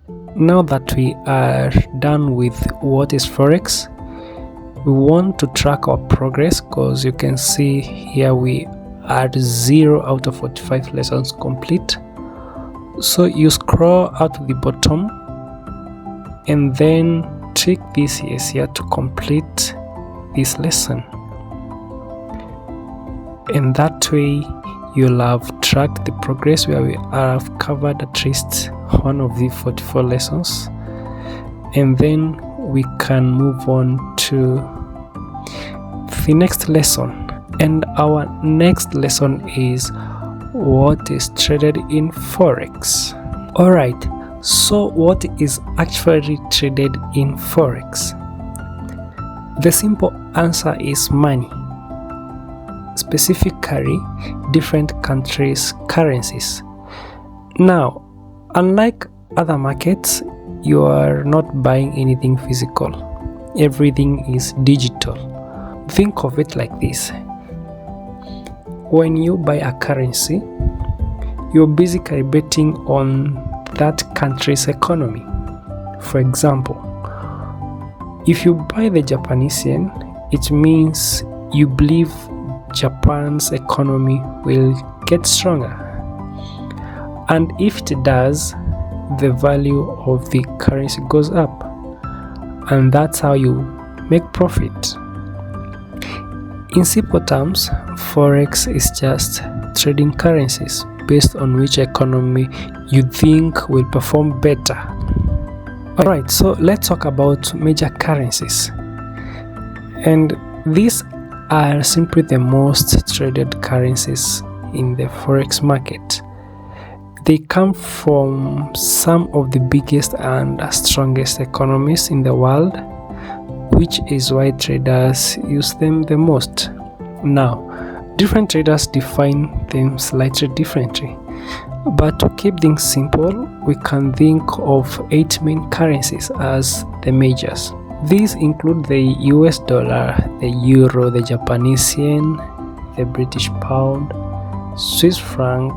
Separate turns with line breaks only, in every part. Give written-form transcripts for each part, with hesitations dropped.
Now that we are done with what is Forex, we want to track our progress, because you can see here we are 0 out of 45 lessons complete. So you scroll out to the bottom and then click this yes here to complete this lesson. And that way you'll have tracked the progress, where we have covered at least one of the 44 lessons, and then we can move on to the next lesson. And our next lesson is what is traded in Forex. Alright, so what is actually traded in Forex? The simple answer is money, specifically different countries' currencies. Now, unlike other markets, you are not buying anything physical. Everything is digital. Think of it like this. When you buy a currency, you're basically betting on that country's economy. For example, if you buy the Japanese yen, it means you believe Japan's economy will get stronger. And if it does, the value of the currency goes up. And that's how you make profit. In simple terms, Forex is just trading currencies based on which economy you think will perform better. Alright, so let's talk about major currencies. And these are simply the most traded currencies in the Forex market. They come from some of the biggest and strongest economies in the world, which is why traders use them the most. Now, different traders define them slightly differently, but to keep things simple, we can think of 8 main currencies as the majors. These include the US dollar, the euro, the Japanese yen, the British pound, Swiss franc,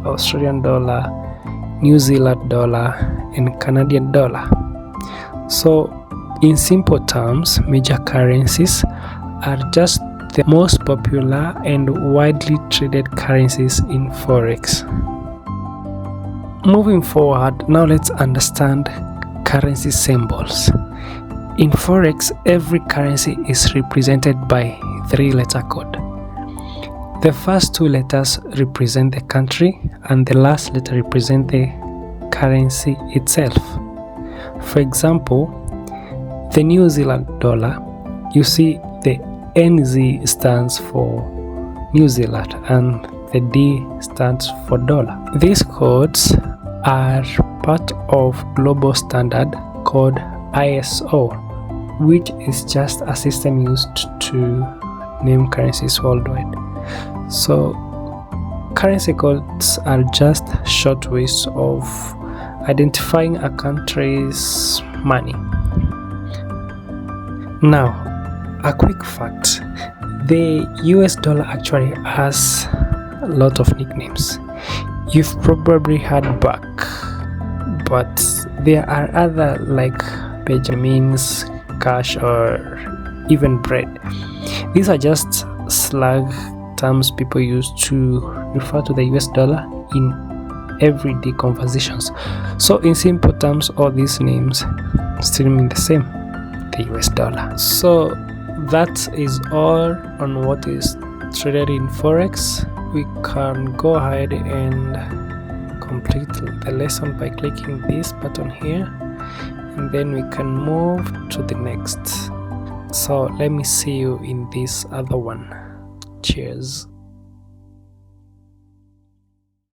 Australian dollar, New Zealand dollar, and Canadian dollar. So, in simple terms, major currencies are just the most popular and widely traded currencies in Forex. Moving forward, now let's understand currency symbols. In Forex, every currency is represented by 3-letter code. The first 2 letters represent the country, and the last letter represents the currency itself. For example, the New Zealand dollar, you see the NZ stands for New Zealand and the D stands for dollar. These codes are part of global standard called ISO, which is just a system used to name currencies worldwide. So currency codes are just short ways of identifying a country's money. Now, a quick fact: the US dollar actually has a lot of nicknames. You've probably heard buck, but there are other like Benjamins, cash, or even bread. These are just slang terms people use to refer to the US dollar in everyday conversations. So in simple terms, all these names still mean the same, the US dollar. So that is all on what is traded in Forex. We can go ahead and complete the lesson by clicking this button here, and then we can move to the next. So let me see you in this other one. Cheers.